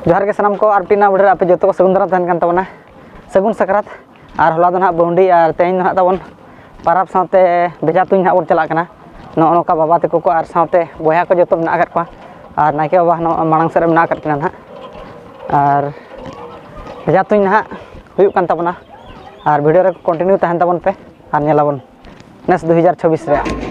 जोहार के सामान को और टीना बुढ़े आप जो को सगुन दाराम तहन कान तबना सगुन सकरात और होला दो ना बौंडी और तेज ना तबन पाराब साथे बेजा तुኝ ना बन चला कना नो नोका बाबा तको को और साथे बया को जो ना को और नाके बाबा नो मांग सर ना करना ना और बेजा तुኝ ना हुयुक कान तबना और वीडियो रे कंटिन्यू तहन तबन पे और नेलाबन नेस 2024 रे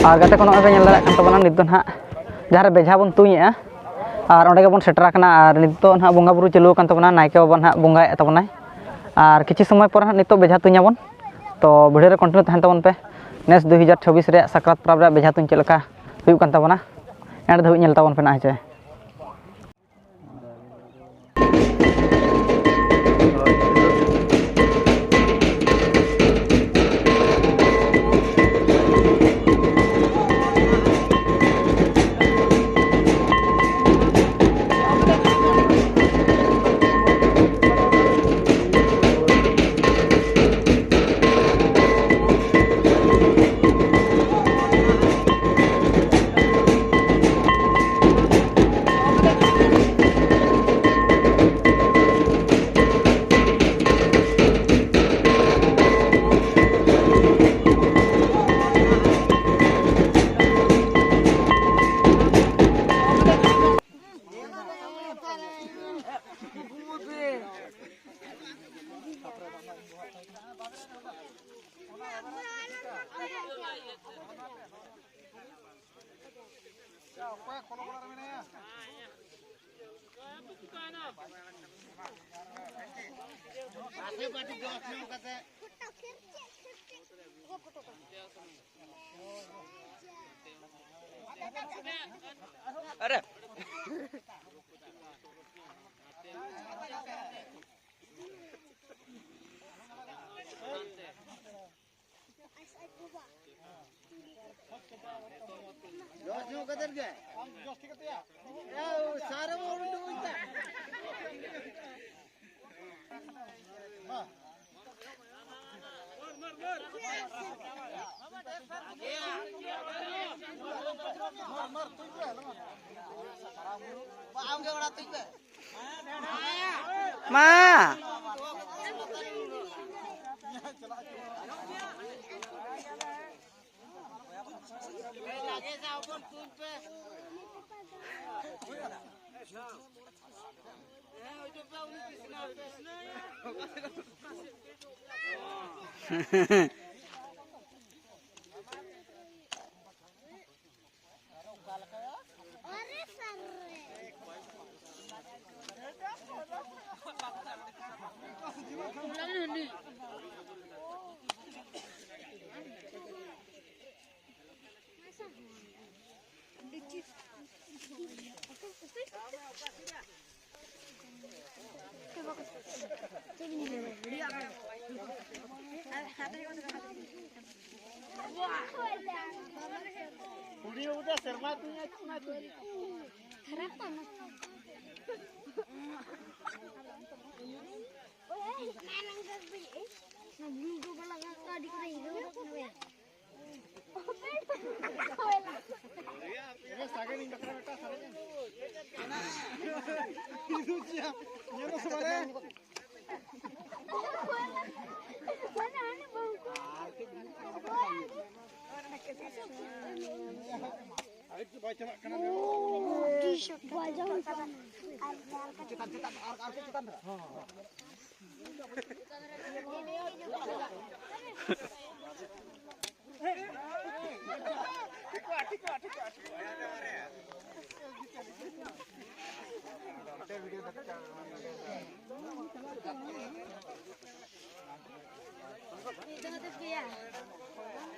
और गाते को नोबे नित ना जहाँ बेझा बन तुñेगा और अंडे बन सेटराकना और नित ना बंगा बुरु चालू तबना नायके बाबा ना बंगाए तबना और किछि समय पर नित बेझा तुñाबन तो वीडियो रे कंटिन्यू तहन तबन पे नेस 2024 रे साक्रात परब रे बेझा तुñ चलका हुयुक कान तबना एंड धाबि नेल तबन पे ना हेचे अरे Ma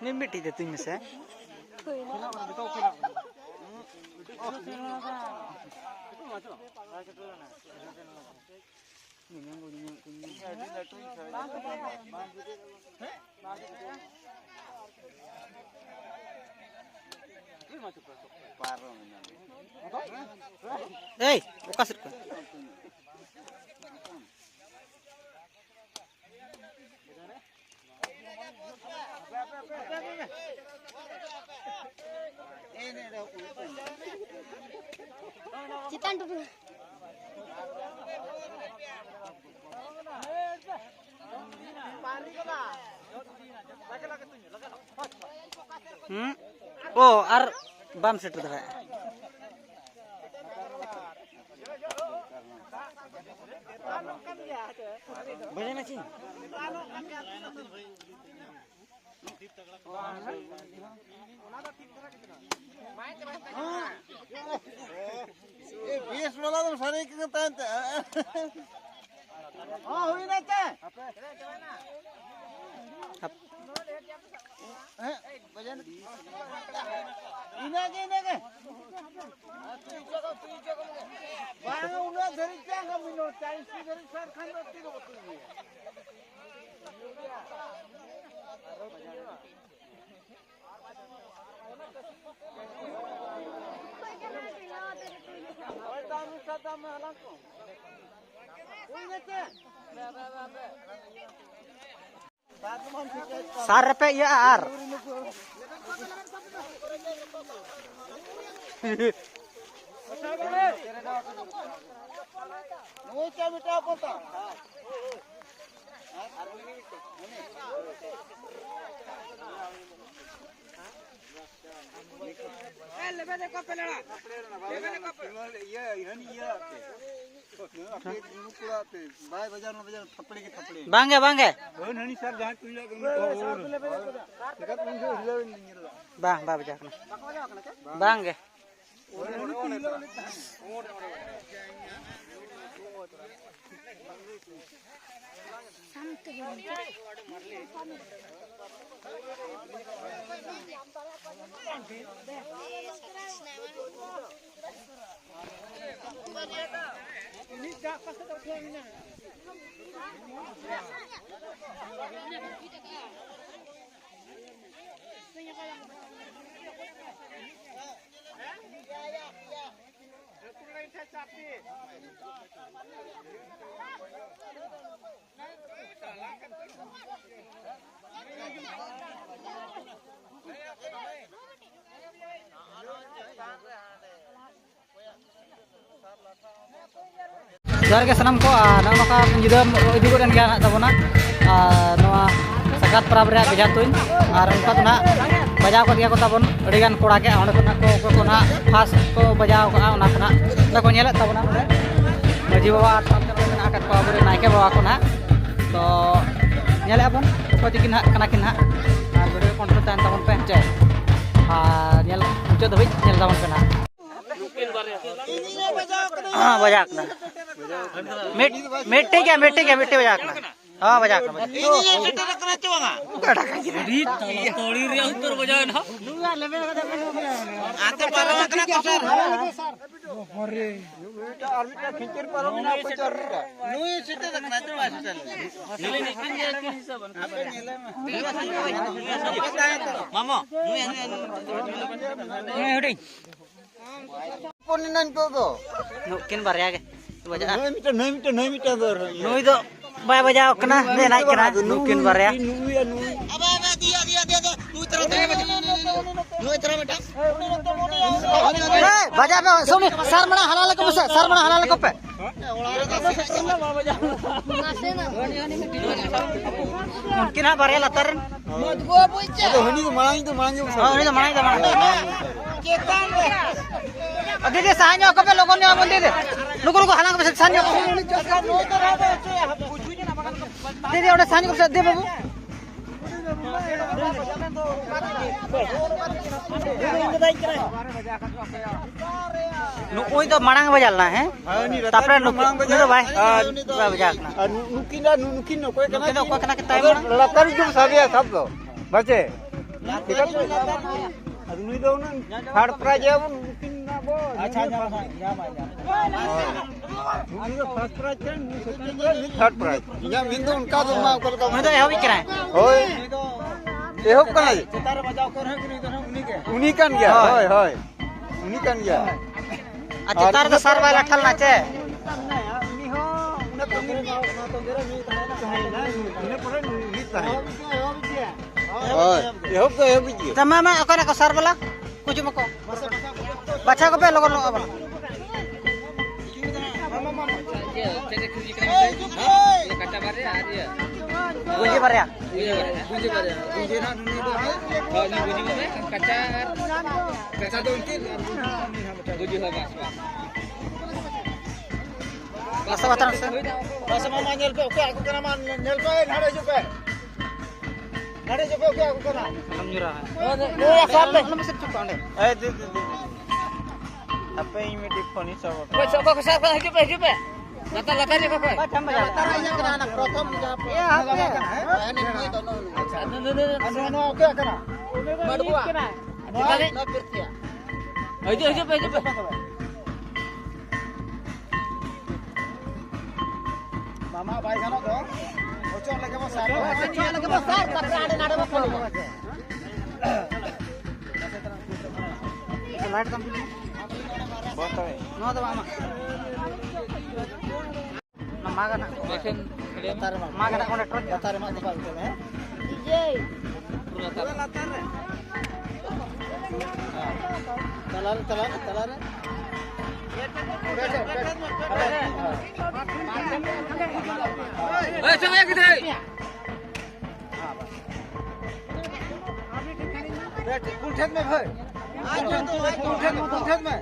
Ini miti deh tuh misal. Hey, buka sirku. Citan dulu. Oh, ar bam set tuh kan? Banyak nasi. बीस वाला तो सारे के कहते हैं हाँ हुई ना क्या बजन इन्हें बांग उन्हें धरी क्या कम इन्हों चाइस की धरी सर खाने तीन होती है और दाम सादा में हलाक को कोई नहीं क्या Sar pe ya ar. वो क्या बेटा पता लेबे देखो पेलड़ा लेबे देखो ये हनी ये आपके पूरा पे बाय बाजार में बाजार थपड़े के थपड़े Bangge. हनी सर जहां तू लगे देखत मुझे हिला नहीं रहा Bang baca kena. Bangge. Jare ke sanam ko noka penjuda idi ko dan gana tabona noa sakat parab rea bejatuin ar onka tuna bajao ko dia ko tabon adigan kora ke onde ko na ko na fast ko bajao ko ona tuna ta ko nyela tabona maji bawa samte na akat ko abure naike bawa ko na to nyela abon ko tikin ha kanakin ha ar video control tan tabon pe cek nyel muncul tapi nyel tabon kena bajak na मिट्टी क्या मिट्टी बजा के हां बजा के ये बेटा रखना चाहूंगा रीत तोड़ी रे उत्तर बजा ना आते पारो रखना को सर अरे बेटा आर्मी खिंचर पारो ना पचर रे नुई सिटे रखना चाहूंगा चल नहीं नहीं हिसाब आपे नेले में मामा नुई हटी पोनिnan ko go nukin barya ke baja 9 meter dor nui do bay bajao kena ne naik kena nukin barya nui aba dia nui terus nui terus beटा बजा पे सुन सर मना हलाल को से सर मना हलाल को पे mungkin ha bare latar Honey तो मांग ini to manai da ade de sahanyo ko pe logon nyamun de lugu lugu halang pe sahanyo de oda sahanyo ko de babu नुई तो मांग बजालना है तापरे नुई तो भाई बजालना नुकिन कोई कना के टाइम लतर जो साबिया सब तो बचे ठीक है नुई तो थर्ड प्राइज है नुकिन ना बो अच्छा जा नुई तो फर्स्ट प्राइज है नुई सेकंड प्राइज थर्ड प्राइज या मिन तो उनका तो मा कर नुई तो एहो बिकरा होय एहो कना तारे बजाओ कर है कि नहीं तो उन्हीं के उन्हीं कान गया होय होय उन्हीं कान गया अच्छा तार तो सर वाला ठल ना चे तमाम ओकरा को सर वाला कुछ मको बच्चा को पे लोगन लोग गुंजी भरया Masa batang se. Masa mama nyel pe oke aku kena man nyel pe nade jo pe oke aku kena Alhamdulillah. oh sab le Nama sip cukup ande. de apa ini di phone sab कोई सब को सब हिजो पे लता लता रे कोई Macam baca. taranya kena anak protom jawab Ya, ini nih dono no oke kena madu gua no pirtia हिजो पे mama bai kano do ocon lagi besar lagi besar tapi ada bakal. Light complete. boto No to mama. Nama kana. Maga na kondektor. tar ma depan tu eh talar ए समय किधर कुंठन में भाई कुंठन में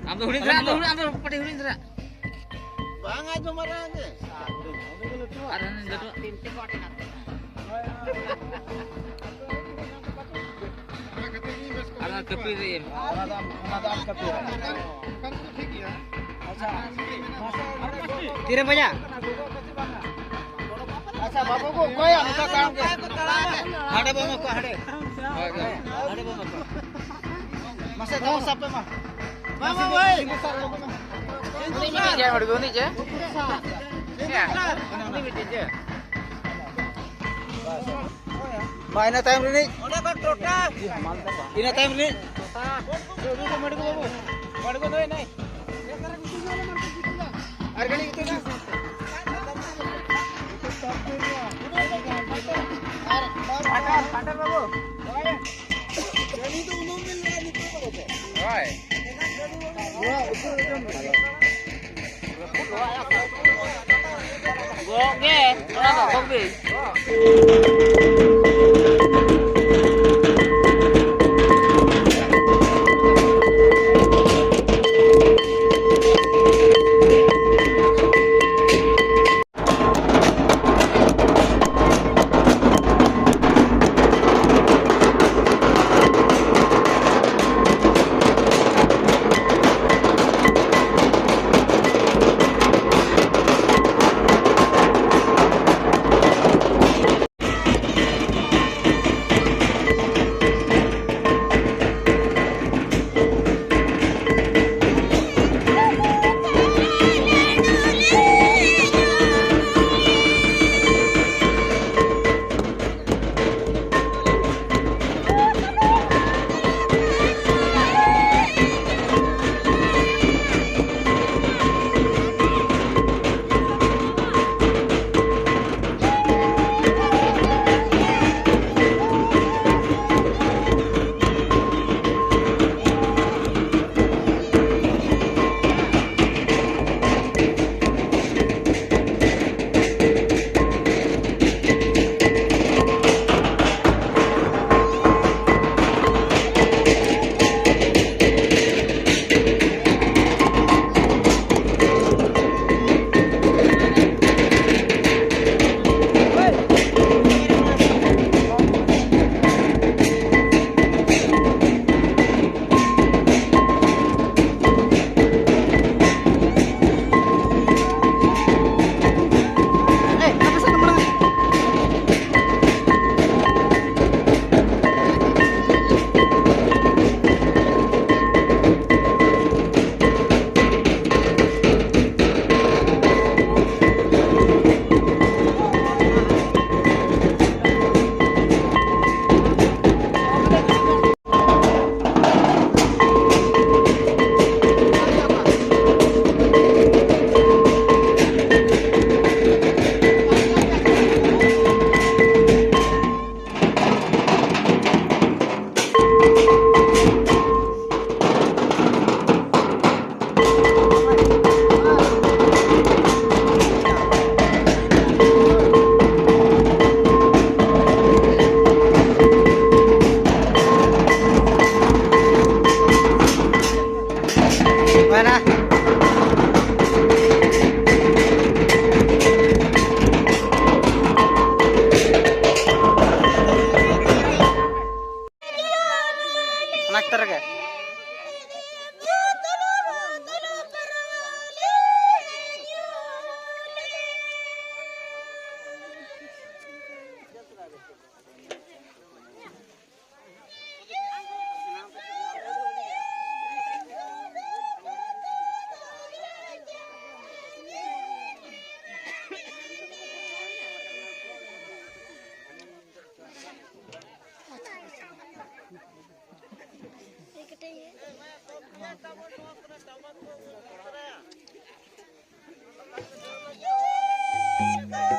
हम तो पटे हुई जरा bang aja marah aja ada nih jatuh ada kepirim Kirim banyak. अच्छा बाबू को कोई हमका काम के हाडे बम को हाडे बम को मसे दो सब पे मामा भाई ini aja harga ini aja ya ini aja मायना टाइम रे udah kan trota ina time रे babu madgo doi nai अर्गणी कितने Pantar babu jadi तो उन्हों मिल रहा है निकल बोलते oi Gokge, kenapa gokge? Hey!